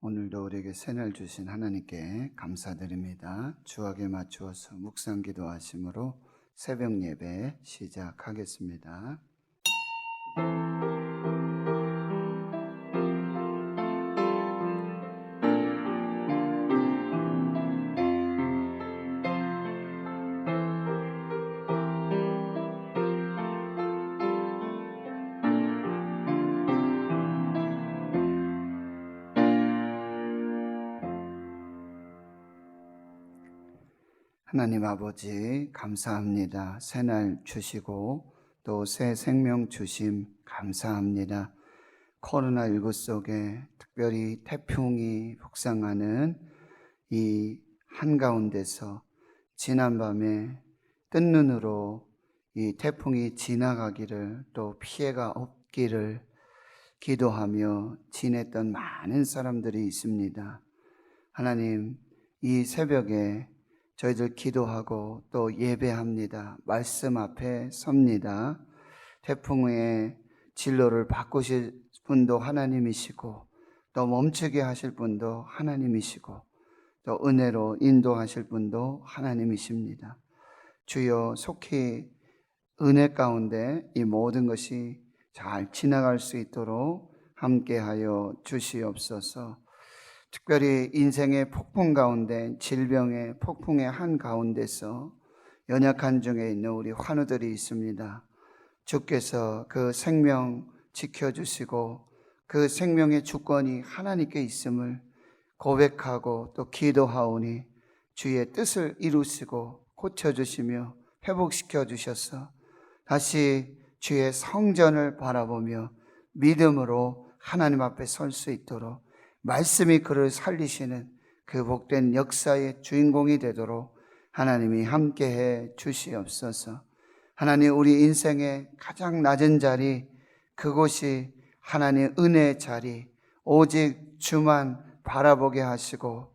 오늘도 우리에게 새날 주신 하나님께 감사드립니다. 주악에 맞추어서 묵상 기도하심으로 새벽 예배 시작하겠습니다. 하나님 아버지 감사합니다. 새날 주시고 또 새 생명 주심 감사합니다. 코로나19 속에 특별히 태풍이 북상하는 이 한가운데서 지난밤에 뜬 눈으로 이 태풍이 지나가기를 또 피해가 없기를 기도하며 지냈던 많은 사람들이 있습니다. 하나님, 이 새벽에 저희들 기도하고 또 예배합니다. 말씀 앞에 섭니다. 태풍의 진로를 바꾸실 분도 하나님이시고 또 멈추게 하실 분도 하나님이시고 또 은혜로 인도하실 분도 하나님이십니다. 주여, 속히 은혜 가운데 이 모든 것이 잘 지나갈 수 있도록 함께하여 주시옵소서. 특별히 인생의 폭풍 가운데, 질병의 폭풍의 한가운데서 연약한 중에 있는 우리 환우들이 있습니다. 주께서 그 생명 지켜주시고 그 생명의 주권이 하나님께 있음을 고백하고 또 기도하오니 주의 뜻을 이루시고 고쳐주시며 회복시켜 주셔서 다시 주의 성전을 바라보며 믿음으로 하나님 앞에 설 수 있도록 말씀이 그를 살리시는 그 복된 역사의 주인공이 되도록 하나님이 함께해 주시옵소서. 하나님, 우리 인생의 가장 낮은 자리, 그곳이 하나님의 은혜의 자리, 오직 주만 바라보게 하시고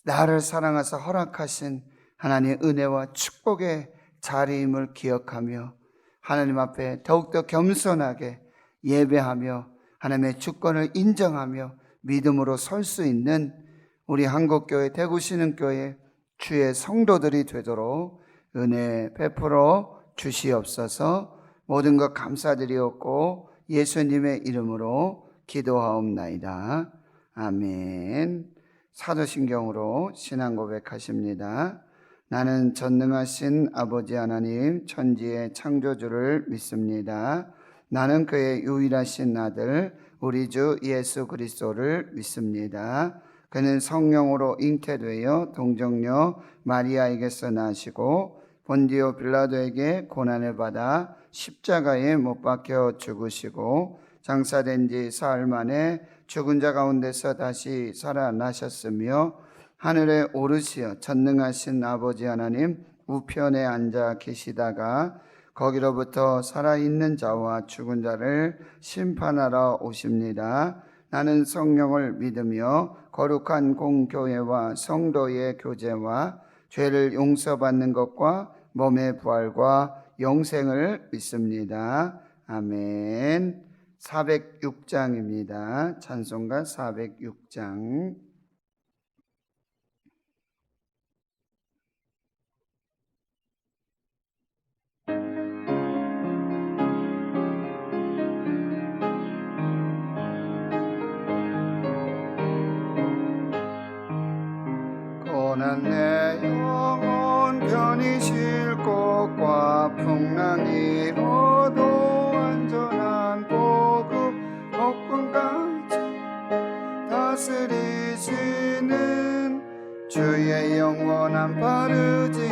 나를 사랑하사 허락하신 하나님의 은혜와 축복의 자리임을 기억하며 하나님 앞에 더욱더 겸손하게 예배하며 하나님의 주권을 인정하며 믿음으로 설 수 있는 우리 한국교회 대구신흥교회 주의 성도들이 되도록 은혜 베풀어 주시옵소서. 모든 것 감사드리옵고 예수님의 이름으로 기도하옵나이다. 아멘. 사도신경으로 신앙 고백하십니다. 나는 전능하신 아버지 하나님 천지의 창조주를 믿습니다. 나는 그의 유일하신 아들 우리 주 예수 그리스도를 믿습니다. 그는 성령으로 잉태되어 동정녀 마리아에게서 나시고 본디오 빌라도에게 고난을 받아 십자가에 못 박혀 죽으시고 장사된 지 사흘 만에 죽은 자 가운데서 다시 살아나셨으며 하늘에 오르시어 전능하신 아버지 하나님 우편에 앉아 계시다가 거기로부터 살아있는 자와 죽은 자를 심판하러 오십니다. 나는 성령을 믿으며 거룩한 공교회와 성도의 교제와 죄를 용서받는 것과 몸의 부활과 영생을 믿습니다. 아멘. 406장입니다. 찬송가 406장. 고난 내 영혼 편히 쉴 곳과 풍랑이 일어도 안전한 보급 복분까지 다스리시는 주의 영원한 바르지에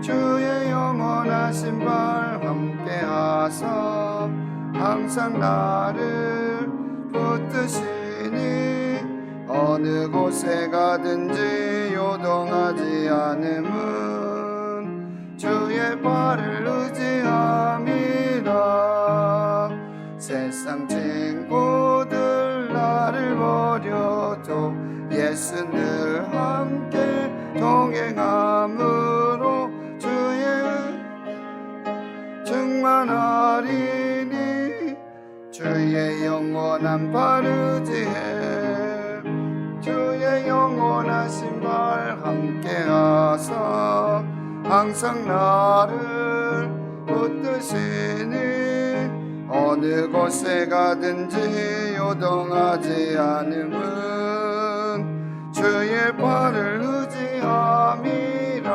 주의 영원하신 발 함께하사 항상 나를 붙드시니 어느 곳에 가든지 요동하지 않음은 주의 발을 의지함이라. 세상 친구들 나를 버려도 예수 늘 함께 동행함으로 주의 충만하리니 주의 영원한 바르지에 영원하신 말 함께하사 항상 나를 붙드시니 어느 곳에 가든지 요동하지 않음은 주의 발을 의지함이라.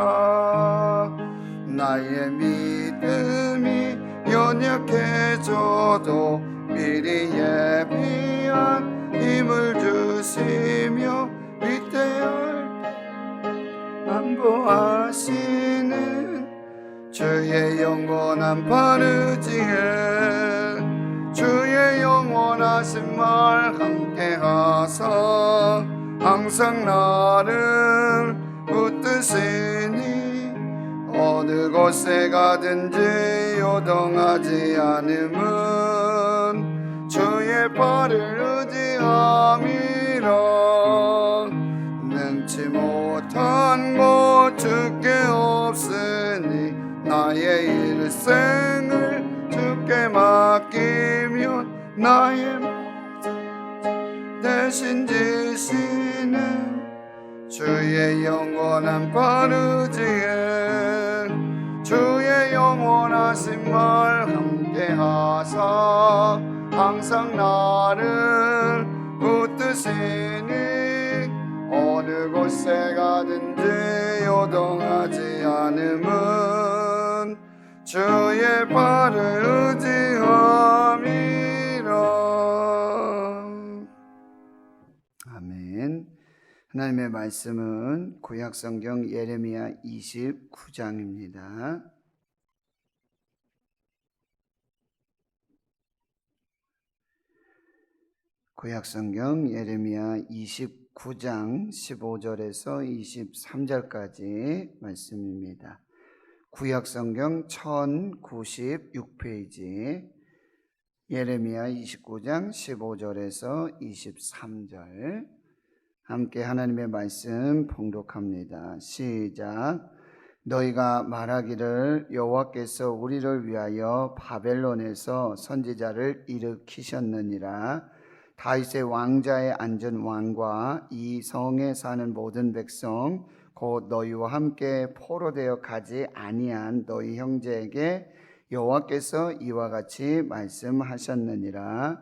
나의 믿음이 연약해져도 미리 예비한 힘을 주시며 위대할 안보하시는 주의 영원한 발 의지해 주의 영원하신 말 함께하사 항상 나를 붙드시니 어느 곳에 가든지 요동하지 않음은 주의 발을 의지함이라. 능치 못한 것 주께 없으니 나의 일생을 주께 맡기면 나의 대신 지시는 주의 영원한 발 의지해 주의 영원하신 말 함께하사 항상 나를 붙드시니 어느 곳에 가든지 요동하지 않음은 주의 발을 의지함이라. 아멘. 하나님의 말씀은 구약성경 예레미야 29장입니다. 구약성경 예레미야 29장 15절에서 23절까지 말씀입니다. 구약성경 1096페이지 예레미야 29장 15절에서 23절 함께 하나님의 말씀 봉독합니다. 시작. 너희가 말하기를 여호와께서 우리를 위하여 바벨론에서 선지자를 일으키셨느니라. 다윗의 왕자에 앉은 왕과 이 성에 사는 모든 백성 곧 너희와 함께 포로되어 가지 아니한 너희 형제에게 여호와께서 이와 같이 말씀하셨느니라.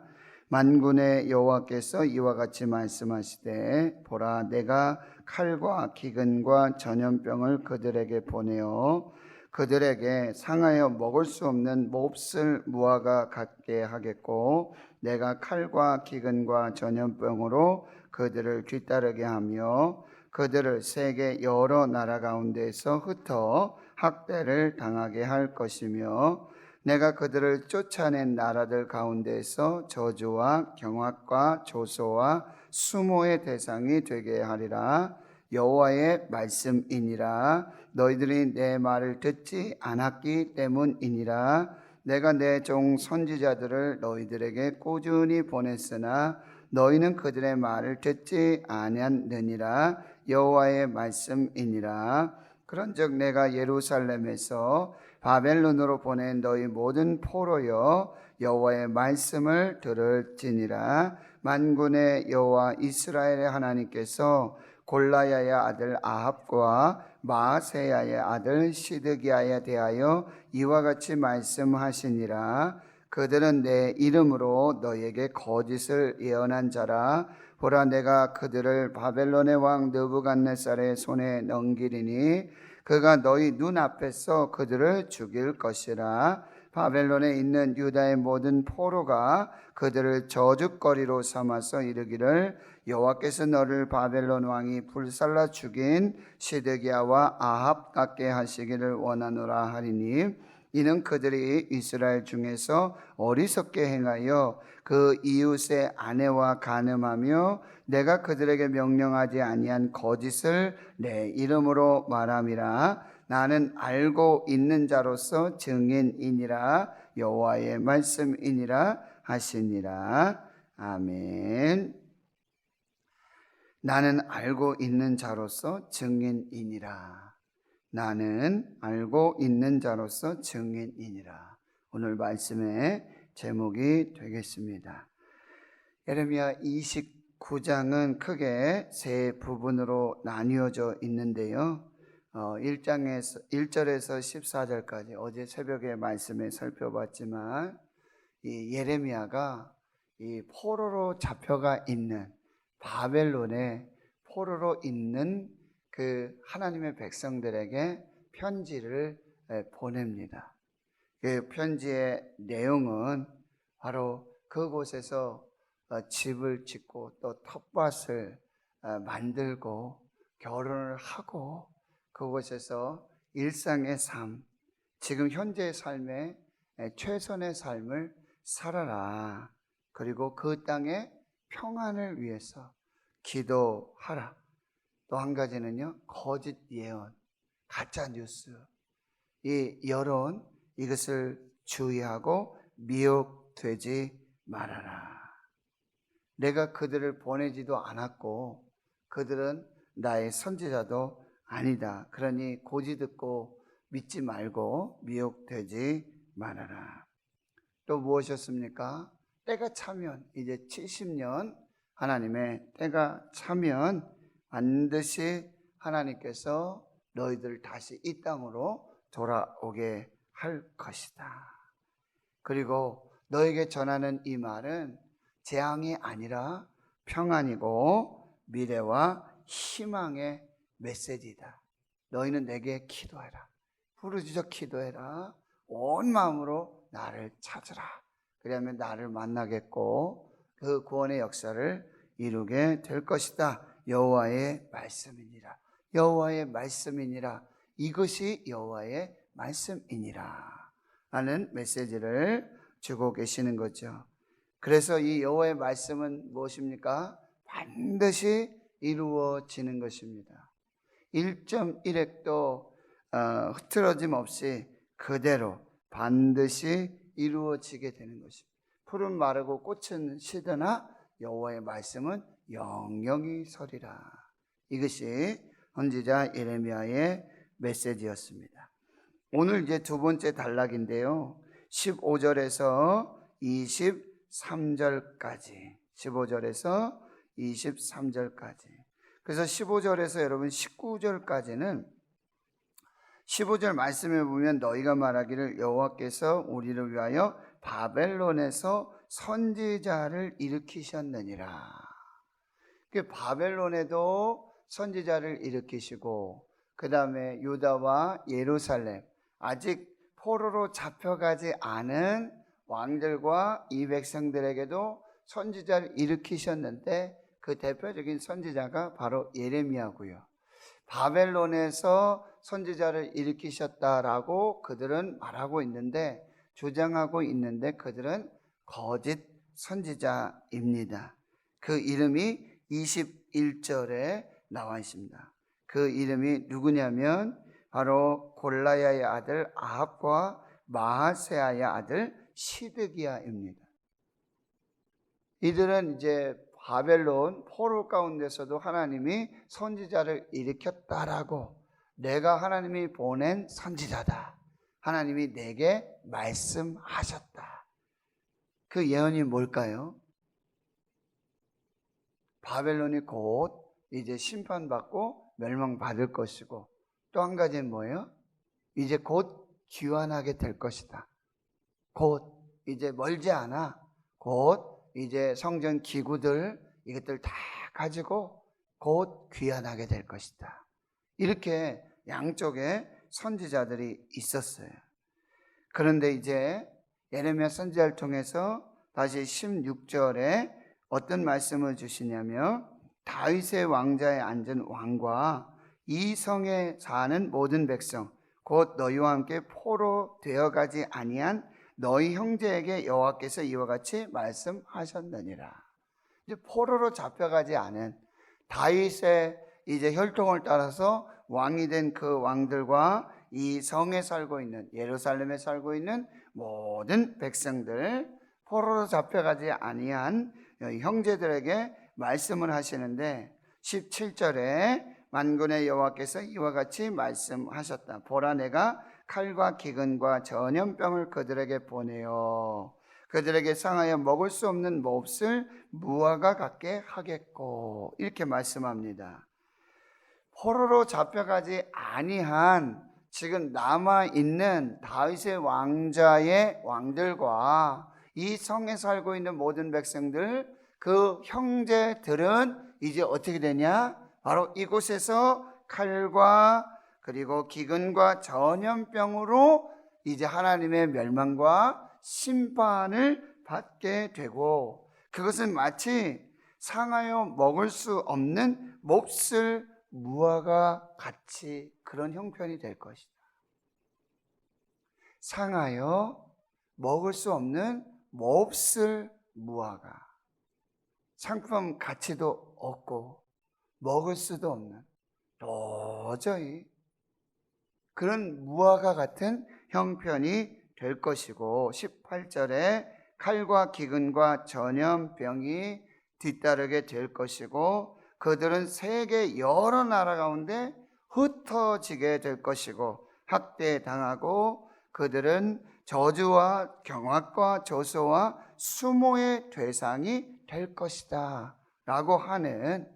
만군의 여호와께서 이와 같이 말씀하시되 보라 내가 칼과 기근과 전염병을 그들에게 보내어 그들에게 상하여 먹을 수 없는 몹쓸 무화과 같게 하겠고 내가 칼과 기근과 전염병으로 그들을 뒤따르게 하며 그들을 세계 여러 나라 가운데에서 흩어 학대를 당하게 할 것이며 내가 그들을 쫓아낸 나라들 가운데에서 저주와 경악과 조소와 수모의 대상이 되게 하리라. 여호와의 말씀이니라. 너희들이 내 말을 듣지 않았기 때문이니라. 내가 내 종 선지자들을 너희들에게 꾸준히 보냈으나 너희는 그들의 말을 듣지 아니하느니라. 여호와의 말씀이니라. 그런즉 내가 예루살렘에서 바벨론으로 보낸 너희 모든 포로여 여호와의 말씀을 들을지니라. 만군의 여호와 이스라엘의 하나님께서 골라야의 아들 아합과 마아세야의 아들 시드기야에 대하여 이와 같이 말씀하시니라. 그들은 내 이름으로 너희에게 거짓을 예언한 자라. 보라 내가 그들을 바벨론의 왕 느부갓네살의 손에 넘기리니 그가 너희 눈앞에서 그들을 죽일 것이라. 바벨론에 있는 유다의 모든 포로가 그들을 저주거리로 삼아서 이르기를 여호와께서 너를 바벨론 왕이 불살라 죽인 시드기야와 아합 같게 하시기를 원하노라 하리니 이는 그들이 이스라엘 중에서 어리석게 행하여 그 이웃의 아내와 간음하며 내가 그들에게 명령하지 아니한 거짓을 내 이름으로 말함이라. 나는 알고 있는 자로서 증인이니라. 여호와의 말씀이니라 하시니라. 아멘. 나는 알고 있는 자로서 증인이니라. 나는 알고 있는 자로서 증인이니라. 오늘 말씀의 제목이 되겠습니다. 예레미야 9장은 크게 세 부분으로 나뉘어져 있는데요. 1절에서 14절까지 어제 새벽에 말씀에 살펴봤지만 이 예레미야가 이 포로로 잡혀가 있는 바벨론에 포로로 있는 그 하나님의 백성들에게 편지를 보냅니다. 그 편지의 내용은 바로 그곳에서 집을 짓고 또 텃밭을 만들고 결혼을 하고 그곳에서 일상의 삶, 지금 현재의 삶에 최선의 삶을 살아라. 그리고 그 땅의 평안을 위해서 기도하라. 또 한 가지는요, 거짓 예언, 가짜 뉴스, 이 여론, 이것을 주의하고 미혹되지 말아라. 내가 그들을 보내지도 않았고 그들은 나의 선지자도 아니다. 그러니 고지 듣고 믿지 말고 미혹되지 말아라. 또 무엇이었습니까? 때가 차면 이제 70년 하나님의 때가 차면 반드시 하나님께서 너희들 다시 이 땅으로 돌아오게 할 것이다. 그리고 너에게 전하는 이 말은 재앙이 아니라 평안이고 미래와 희망의 메시지다. 너희는 내게 기도해라. 부르짖어 기도해라. 온 마음으로 나를 찾으라. 그러면 나를 만나겠고 그 구원의 역사를 이루게 될 것이다. 여호와의 말씀이니라. 여호와의 말씀이니라. 이것이 여호와의 말씀이니라 라는 메시지를 주고 계시는 거죠. 그래서 이 여호와의 말씀은 무엇입니까? 반드시 이루어지는 것입니다. 1.1획도 흐트러짐 없이 그대로 반드시 이루어지게 되는 것입니다. 풀은 마르고 꽃은 시드나 여호와의 말씀은 영영이 서리라. 이것이 선지자 예레미야의 메시지였습니다. 오늘 이제 두 번째 단락인데요. 15절에서 23절까지 15절에서 23절까지. 그래서 15절에서 여러분 19절까지는 15절 말씀에 보면 너희가 말하기를 여호와께서 우리를 위하여 바벨론에서 선지자를 일으키셨느니라. 그 바벨론에도 선지자를 일으키시고 그 다음에 유다와 예루살렘 아직 포로로 잡혀가지 않은 왕들과 이 백성들에게도 선지자를 일으키셨는데 그 대표적인 선지자가 바로 예레미야고요. 바벨론에서 선지자를 일으키셨다라고 그들은 말하고 있는데 주장하고 있는데 그들은 거짓 선지자입니다. 그 이름이 21절에 나와 있습니다. 그 이름이 누구냐면 바로 골라야의 아들 아합과 마하세야의 아들 시드기야입니다. 이들은 이제 바벨론 포로 가운데서도 하나님이 선지자를 일으켰다라고 내가 하나님이 보낸 선지자다. 하나님이 내게 말씀하셨다. 그 예언이 뭘까요? 바벨론이 곧 이제 심판받고 멸망받을 것이고 또 한 가지는 뭐예요? 이제 곧 귀환하게 될 것이다. 곧 이제 멀지 않아. 곧 이제 성전 기구들 이것들 다 가지고 곧 귀환하게 될 것이다. 이렇게 양쪽에 선지자들이 있었어요. 그런데 이제 예레미야 선지자를 통해서 다시 16절에 어떤 말씀을 주시냐면 다윗의 왕자에 앉은 왕과 이 성에 사는 모든 백성 곧 너희와 함께 포로 되어가지 아니한 너희 형제에게 여호와께서 이와 같이 말씀하셨느니라. 이제 포로로 잡혀가지 않은 다윗의 이제 혈통을 따라서 왕이 된 그 왕들과 이 성에 살고 있는 예루살렘에 살고 있는 모든 백성들 포로로 잡혀가지 아니한 형제들에게 말씀을 하시는데 17절에 만군의 여호와께서 이와 같이 말씀하셨다. 보라 내가 칼과 기근과 전염병을 그들에게 보내어 그들에게 상하여 먹을 수 없는 몹을 무화과 같게 하겠고, 이렇게 말씀합니다. 포로로 잡혀가지 아니한 지금 남아있는 다윗의 왕자의 왕들과 이 성에 살고 있는 모든 백성들, 그 형제들은 이제 어떻게 되냐? 바로 이곳에서 칼과 그리고 기근과 전염병으로 이제 하나님의 멸망과 심판을 받게 되고, 그것은 마치 상하여 먹을 수 없는 몹쓸 무화과 같이 그런 형편이 될 것이다. 상하여 먹을 수 없는 몹쓸 무화과, 상품 가치도 없고 먹을 수도 없는 도저히 그런 무화과 같은 형편이 될 것이고, 18절에 칼과 기근과 전염병이 뒤따르게 될 것이고, 그들은 세계 여러 나라 가운데 흩어지게 될 것이고 학대당하고, 그들은 저주와 경악과 조소와 수모의 대상이 될 것이다 라고 하는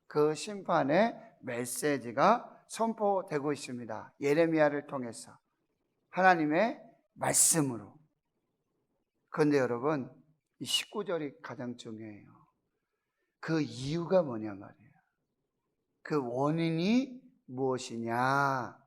그 심판의 메시지가 선포되고 있습니다. 예레미야를 통해서 하나님의 말씀으로. 그런데 여러분, 이 19절이 가장 중요해요. 그 이유가 뭐냐 말이에요. 그 원인이 무엇이냐?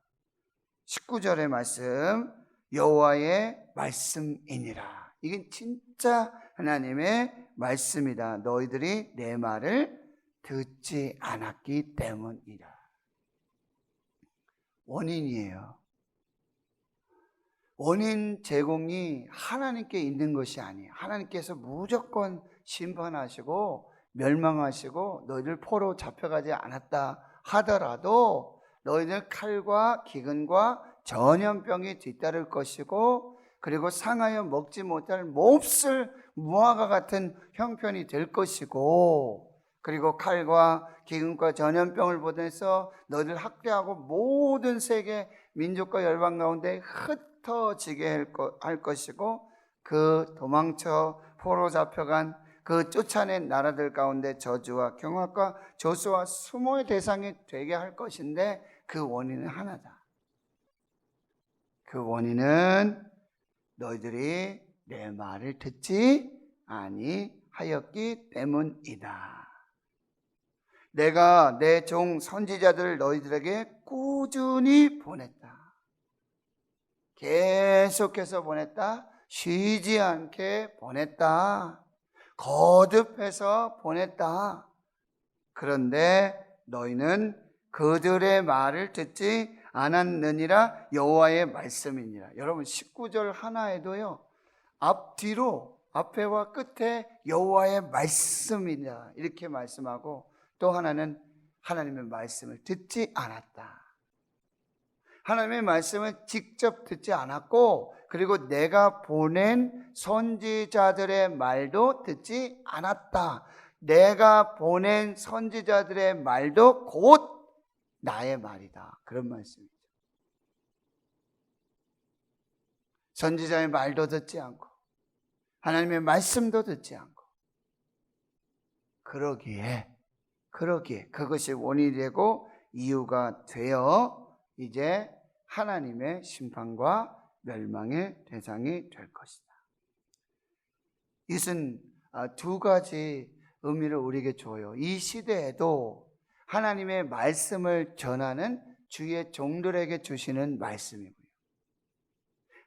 19절의 말씀, 여호와의 말씀이니라. 이게 진짜 하나님의 말씀이다. 너희들이 내 말을 듣지 않았기 때문이라. 원인이에요. 원인 제공이 하나님께 있는 것이 아니에요. 하나님께서 무조건 심판하시고 멸망하시고 너희들 포로 잡혀가지 않았다 하더라도 너희들 칼과 기근과 전염병이 뒤따를 것이고, 그리고 상하여 먹지 못할 몹쓸 무화과 같은 형편이 될 것이고, 그리고 칼과 기근과 전염병을 보내서 너희들 학대하고 모든 세계 민족과 열방 가운데 흩어지게 할 것이고, 그 도망쳐 포로 잡혀간 그 쫓아낸 나라들 가운데 저주와 경악과 조소와 수모의 대상이 되게 할 것인데, 그 원인은 하나다. 그 원인은 너희들이 내 말을 듣지 아니하였기 때문이다. 내가 내 종 선지자들을 너희들에게 꾸준히 보냈다. 계속해서 보냈다. 쉬지 않게 보냈다. 거듭해서 보냈다. 그런데 너희는 그들의 말을 듣지 않았느니라. 여호와의 말씀이니라. 여러분 19절 하나에도요, 앞뒤로 앞에와 끝에 여호와의 말씀이니라 이렇게 말씀하고, 또 하나는 하나님의 말씀을 듣지 않았다. 하나님의 말씀을 직접 듣지 않았고, 그리고 내가 보낸 선지자들의 말도 듣지 않았다. 내가 보낸 선지자들의 말도 곧 나의 말이다. 그런 말씀이죠. 선지자의 말도 듣지 않고 하나님의 말씀도 듣지 않고, 그러기에 그것이 원인이 되고 이유가 되어 이제 하나님의 심판과 멸망의 대상이 될 것이다. 이것은 두 가지 의미를 우리에게 줘요. 이 시대에도 하나님의 말씀을 전하는 주의 종들에게 주시는 말씀이고요,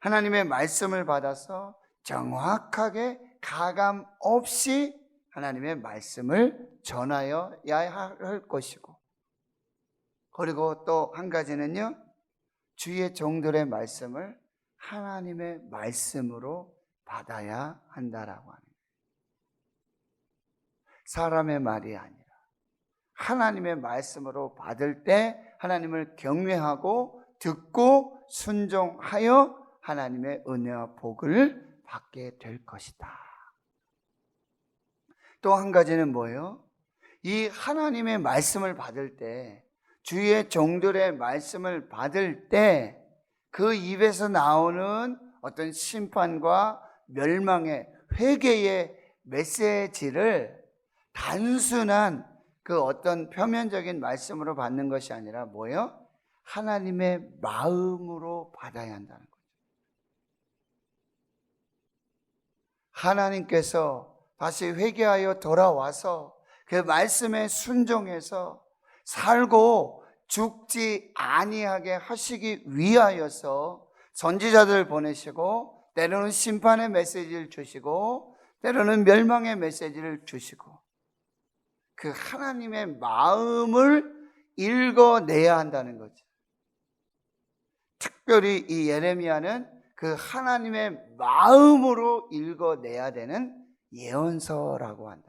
하나님의 말씀을 받아서 정확하게 가감 없이 하나님의 말씀을 전하여야 할 것이고, 그리고 또 한 가지는요, 주의 종들의 말씀을 하나님의 말씀으로 받아야 한다라고 하는 거예요. 사람의 말이 아니라 하나님의 말씀으로 받을 때 하나님을 경외하고 듣고 순종하여 하나님의 은혜와 복을 받게 될 것이다. 또 한 가지는 뭐예요? 이 하나님의 말씀을 받을 때, 주의 종들의 말씀을 받을 때 그 입에서 나오는 어떤 심판과 멸망의 회개의 메시지를 단순한 그 어떤 표면적인 말씀으로 받는 것이 아니라 뭐예요? 하나님의 마음으로 받아야 한다는 거죠. 하나님께서 다시 회개하여 돌아와서 그 말씀에 순종해서 살고 죽지 아니하게 하시기 위하여서 선지자들을 보내시고, 때로는 심판의 메시지를 주시고, 때로는 멸망의 메시지를 주시고, 그 하나님의 마음을 읽어내야 한다는 거죠. 특별히 이 예레미야는 그 하나님의 마음으로 읽어내야 되는 예언서라고 한다.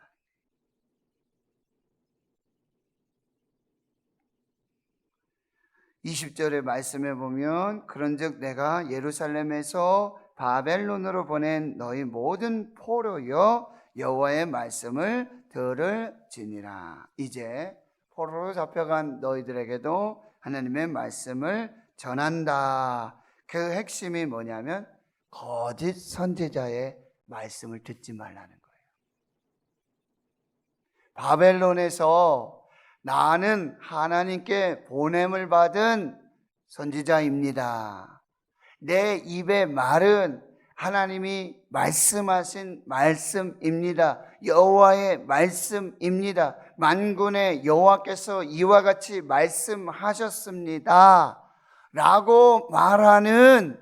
20절의 말씀에 보면, 그런즉 내가 예루살렘에서 바벨론으로 보낸 너희 모든 포로여 여호와의 말씀을 들을지니라. 이제 포로로 잡혀간 너희들에게도 하나님의 말씀을 전한다. 그 핵심이 뭐냐면 거짓 선지자의 말씀을 듣지 말라는 거예요. 바벨론에서 나는 하나님께 보냄을 받은 선지자입니다. 내 입의 말은 하나님이 말씀하신 말씀입니다. 여호와의 말씀입니다. 만군의 여호와께서 이와 같이 말씀하셨습니다 라고 말하는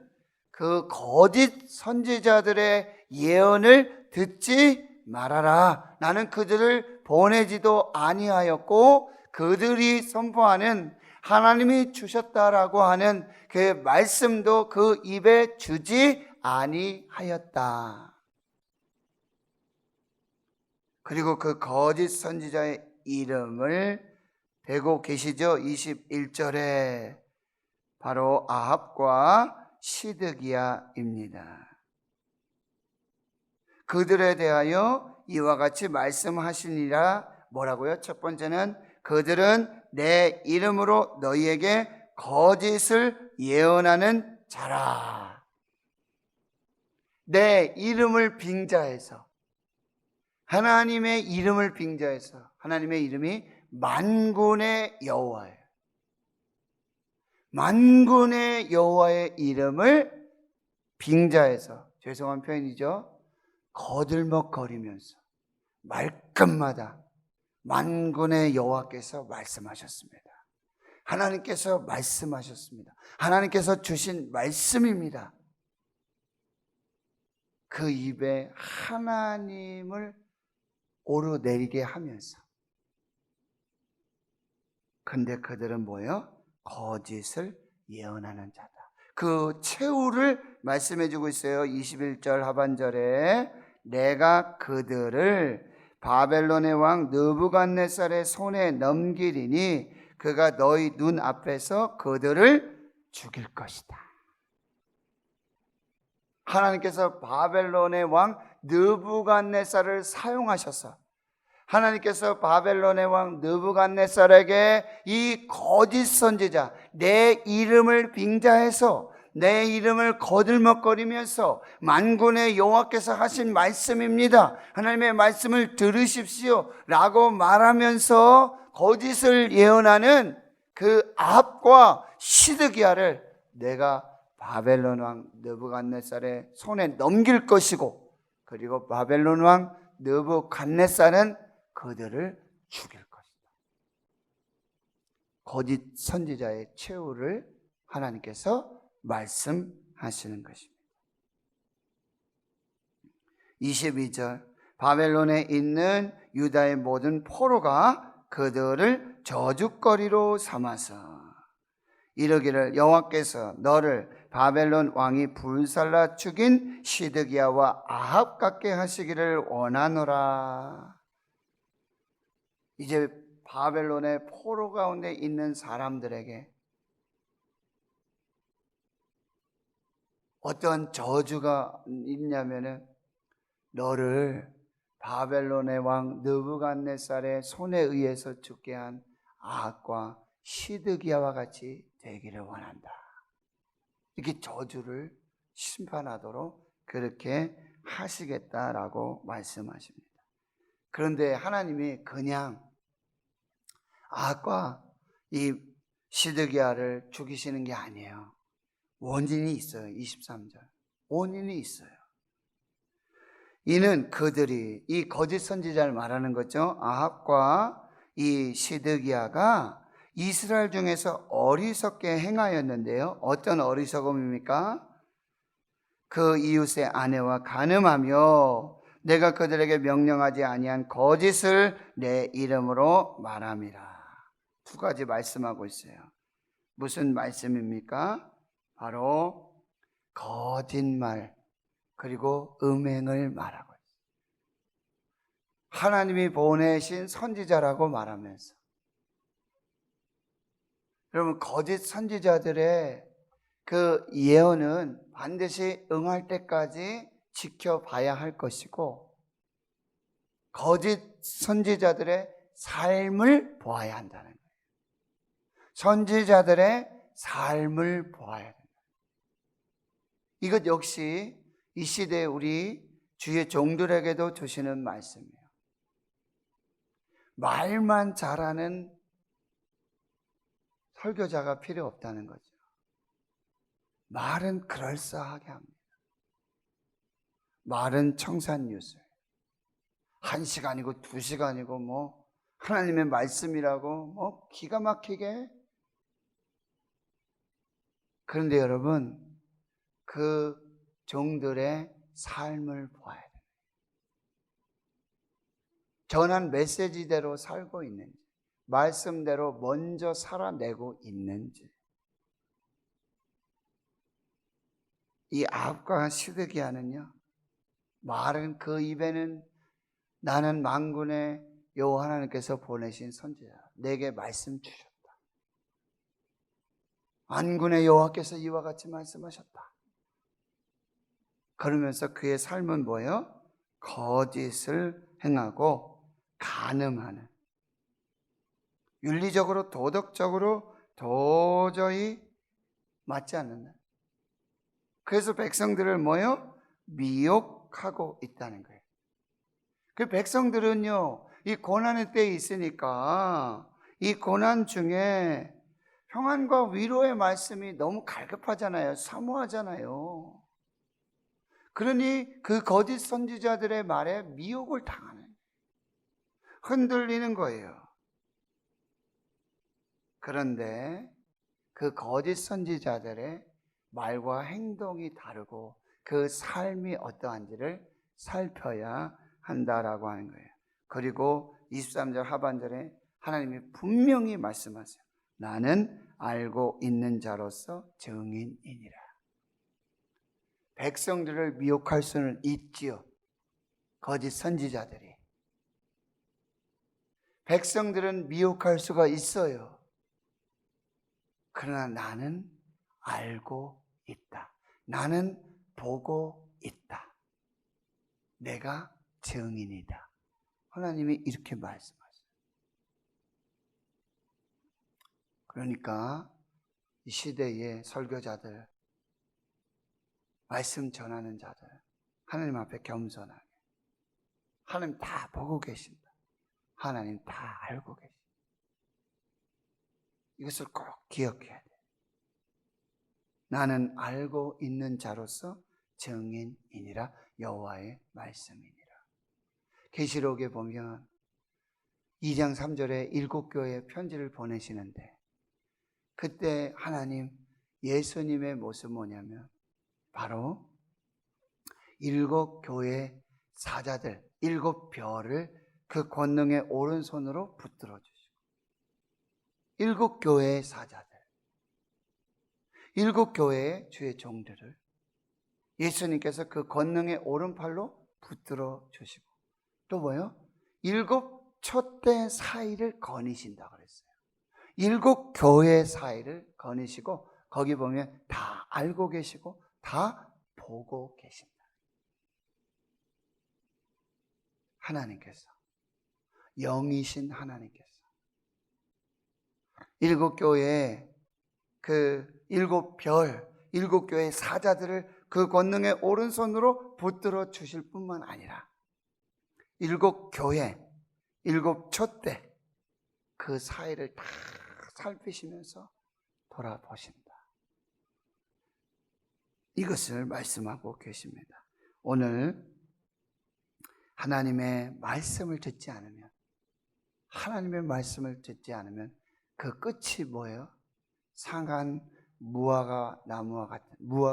그 거짓 선지자들의 예언을 듣지 말아라. 나는 그들을 보내지도 아니하였고 그들이 선포하는 하나님이 주셨다라고 하는 그 말씀도 그 입에 주지 아니하였다. 그리고 그 거짓 선지자의 이름을 대고 계시죠. 21절에 바로 아합과 시드기야입니다. 그들에 대하여 이와 같이 말씀하시니라. 뭐라고요? 첫 번째는 그들은 내 이름으로 너희에게 거짓을 예언하는 자라. 내 이름을 빙자해서, 하나님의 이름을 빙자해서, 하나님의 이름이 만군의 여호와예요. 만군의 여호와의 이름을 빙자해서, 죄송한 표현이죠, 거들먹거리면서 말끝마다 만군의 여호와께서 말씀하셨습니다. 하나님께서 말씀하셨습니다. 하나님께서 주신 말씀입니다. 그 입에 하나님을 오르내리게 하면서. 근데 그들은 뭐예요? 거짓을 예언하는 자다. 그 최후를 말씀해주고 있어요. 21절 하반절에 내가 그들을 바벨론의 왕 느부갓네살의 손에 넘기리니 그가 너희 눈 앞에서 그들을 죽일 것이다. 하나님께서 바벨론의 왕 느부갓네살을 사용하셔서 하나님께서 바벨론의 왕 느부갓네살에게 이 거짓 선지자, 내 이름을 빙자해서 내 이름을 거들먹거리면서 만군의 여호와께서 하신 말씀입니다, 하나님의 말씀을 들으십시오 라고 말하면서 거짓을 예언하는 그 아합과 시드기야를 내가 바벨론 왕 느부갓네살의 손에 넘길 것이고, 그리고 바벨론 왕 느부갓네살은 그들을 죽일 것이다. 거짓 선지자의 최후를 하나님께서 말씀하시는 것입니다. 22절 바벨론에 있는 유다의 모든 포로가 그들을 저주거리로 삼아서 이르기를 여호와께서 너를 바벨론 왕이 불살라 죽인 시드기야와 아합 같게 하시기를 원하노라. 이제 바벨론의 포로 가운데 있는 사람들에게 어떤 저주가 있냐면은 너를 바벨론의 왕 느부갓네살의 손에 의해서 죽게 한 아합과 시드기야와 같이 되기를 원한다. 이렇게 저주를 심판하도록 그렇게 하시겠다라고 말씀하십니다. 그런데 하나님이 그냥 아합과 이 시드기야를 죽이시는 게 아니에요. 원인이 있어요. 23절. 원인이 있어요. 이는 그들이, 이 거짓 선지자를 말하는 거죠. 아합과 이 시드기야가 이스라엘 중에서 어리석게 행하였는데요. 어떤 어리석음입니까? 그 이웃의 아내와 간음하며 내가 그들에게 명령하지 아니한 거짓을 내 이름으로 말함이라. 두 가지 말씀하고 있어요. 무슨 말씀입니까? 바로 거짓말 그리고 음행을 말하고 있어요. 하나님이 보내신 선지자라고 말하면서, 여러분, 거짓 선지자들의 그 예언은 반드시 응할 때까지 지켜봐야 할 것이고, 거짓 선지자들의 삶을 보아야 한다는 거예요. 선지자들의 삶을 보아야 된다. 이것 역시 이 시대에 우리 주의 종들에게도 주시는 말씀이에요. 말만 잘하는 설교자가 필요 없다는 거죠. 말은 그럴싸하게 합니다. 말은 청산유수. 1시간이고 2시간이고 뭐 하나님의 말씀이라고 뭐 기가 막히게. 그런데 여러분, 그 종들의 삶을 보아야 돼요. 전한 메시지대로 살고 있는지, 말씀대로 먼저 살아내고 있는지. 이 아합과 시드기야는요, 말은 그 입에는 나는 만군의 여호와 하나님께서 보내신 선지자, 내게 말씀 주셨다. 만군의 여호와께서 이와 같이 말씀하셨다. 그러면서 그의 삶은 뭐예요? 거짓을 행하고 간음하는, 윤리적으로 도덕적으로 도저히 맞지 않는다. 그래서 백성들을 뭐예요? 미혹하고 있다는 거예요. 그 백성들은요, 이 고난의 때에 있으니까 이 고난 중에 평안과 위로의 말씀이 너무 갈급하잖아요. 사모하잖아요. 그러니 그 거짓 선지자들의 말에 미혹을 당하는, 흔들리는 거예요. 그런데 그 거짓 선지자들의 말과 행동이 다르고 그 삶이 어떠한지를 살펴야 한다라고 하는 거예요. 그리고 23절 하반절에 하나님이 분명히 말씀하세요. 나는 알고 있는 자로서 증인이니라. 백성들을 미혹할 수는 있지요. 거짓 선지자들이. 백성들은 미혹할 수가 있어요. 그러나 나는 알고 있다. 나는 보고 있다. 내가 증인이다. 하나님이 이렇게 말씀하세요. 그러니까 이 시대의 설교자들, 말씀 전하는 자들, 하나님 앞에 겸손하게, 하나님 다 보고 계신다. 하나님 다 알고 계신다. 이것을 꼭 기억해야 돼. 나는 알고 있는 자로서 증인이니라. 여호와의 말씀이니라. 계시록에 보면 2장 3절에 7교회에 편지를 보내시는데, 그때 하나님, 예수님의 모습 뭐냐면 바로 7교회 사자들, 7별을 그 권능의 오른손으로 붙들어 주시고, 7교회의 사자들, 7교회의 주의 종들을 예수님께서 그 권능의 오른팔로 붙들어 주시고, 또 뭐요? 7 촛대 사이를 거니신다 그랬어요. 7교회 사이를 거니시고, 거기 보면 다 알고 계시고 다 보고 계신다. 하나님께서, 영이신 하나님께서 7교회 그 7별, 7교회 사자들을 그 권능의 오른손으로 붙들어 주실 뿐만 아니라 7 교회, 7 촛대 그 사이를 다 살피시면서 돌아보신다. 이것을 말씀하고 계십니다. 오늘 하나님의 말씀을 듣지 않으면, 하나님의 말씀을 듣지 않으면 그 끝이 뭐예요? 상한 무화과 나무와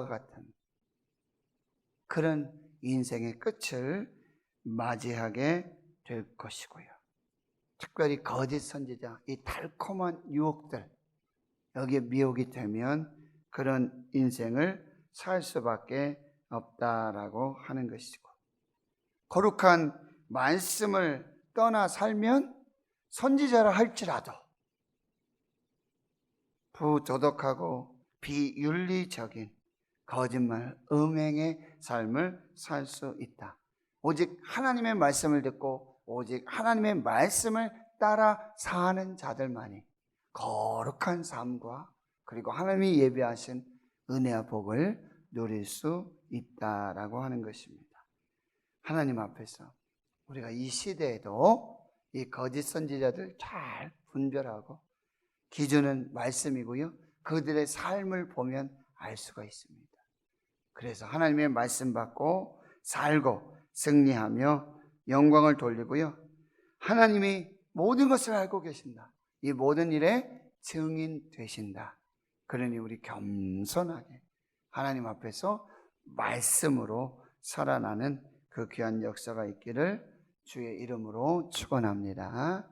같은 그런 인생의 끝을 맞이하게 될 것이고요. 특별히 거짓 선지자, 이 달콤한 유혹들, 여기에 미혹이 되면 그런 인생을 살 수밖에 없다라고 하는 것이고, 거룩한 말씀을 떠나 살면 선지자라 할지라도 부도덕하고 비윤리적인 거짓말, 음행의 삶을 살 수 있다. 오직 하나님의 말씀을 듣고 오직 하나님의 말씀을 따라 사는 자들만이 거룩한 삶과 그리고 하나님이 예비하신 은혜와 복을 누릴 수 있다라고 하는 것입니다. 하나님 앞에서 우리가 이 시대에도 이 거짓 선지자들 잘 분별하고, 기준은 말씀이고요, 그들의 삶을 보면 알 수가 있습니다. 그래서 하나님의 말씀 받고 살고 승리하며 영광을 돌리고요, 하나님이 모든 것을 알고 계신다, 이 모든 일에 증인 되신다. 그러니 우리 겸손하게 하나님 앞에서 말씀으로 살아나는 그 귀한 역사가 있기를 주의 이름으로 축원합니다.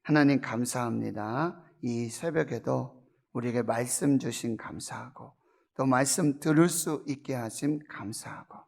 하나님 감사합니다. 이 새벽에도 우리에게 말씀 주신 감사하고, 또 말씀 들을 수 있게 하심 감사하고,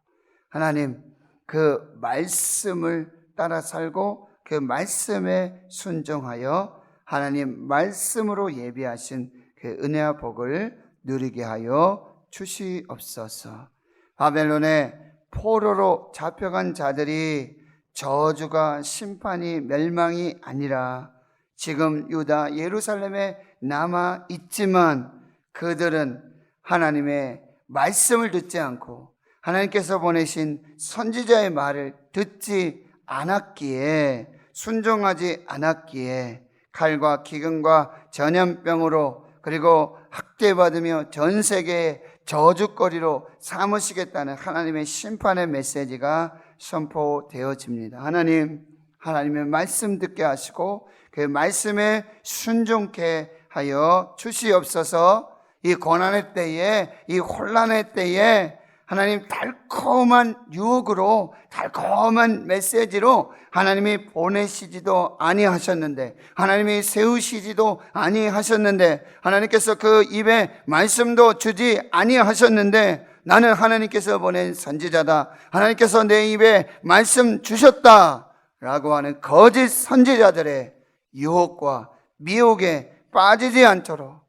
하나님 그 말씀을 따라 살고 그 말씀에 순종하여 하나님 말씀으로 예비하신 그 은혜와 복을 누리게 하여 주시옵소서. 바벨론의 포로로 잡혀간 자들이 저주가 심판이 멸망이 아니라 지금 유다 예루살렘에 남아 있지만 그들은 하나님의 말씀을 듣지 않고 하나님께서 보내신 선지자의 말을 듣지 않았기에, 순종하지 않았기에 칼과 기근과 전염병으로 그리고 학대받으며 전 세계의 저주거리로 삼으시겠다는 하나님의 심판의 메시지가 선포되어집니다. 하나님, 하나님의 말씀 듣게 하시고 그 말씀에 순종케 하여 주시옵소서. 이 고난의 때에, 이 혼란의 때에 하나님 달콤한 유혹으로, 달콤한 메시지로 하나님이 보내시지도 아니하셨는데, 하나님이 세우시지도 아니하셨는데, 하나님께서 그 입에 말씀도 주지 아니하셨는데, 나는 하나님께서 보낸 선지자다, 하나님께서 내 입에 말씀 주셨다 라고 하는 거짓 선지자들의 유혹과 미혹에 빠지지 않도록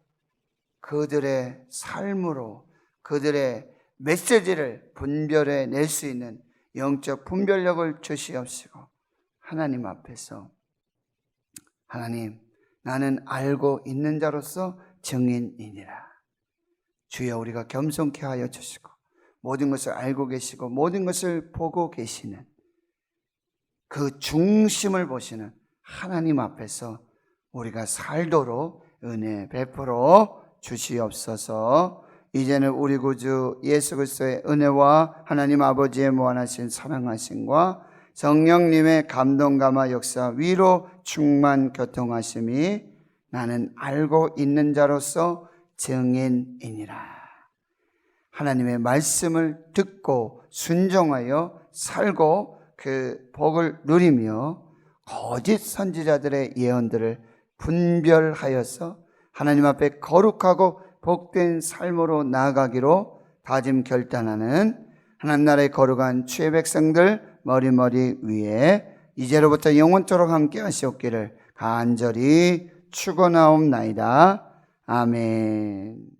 그들의 삶으로 그들의 메시지를 분별해 낼 수 있는 영적 분별력을 주시옵시고, 하나님 앞에서 하나님, 나는 알고 있는 자로서 증인이니라. 주여, 우리가 겸손케 하여 주시고 모든 것을 알고 계시고 모든 것을 보고 계시는 그 중심을 보시는 하나님 앞에서 우리가 살도록 은혜 베풀어 주시옵소서. 이제는 우리 구주 예수 그리스도의 은혜와 하나님 아버지의 무한하신 사랑하심과 성령님의 감동감화 역사 위로 충만 교통하심이 나는 알고 있는 자로서 증인이니라. 하나님의 말씀을 듣고 순종하여 살고 그 복을 누리며 거짓 선지자들의 예언들을 분별하여서 하나님 앞에 거룩하고 복된 삶으로 나아가기로 다짐 결단하는 하나님 나라의 거룩한 주의 백성들 머리머리 위에 이제로부터 영원토록 함께 하시옵기를 간절히 축원하옵나이다. 아멘.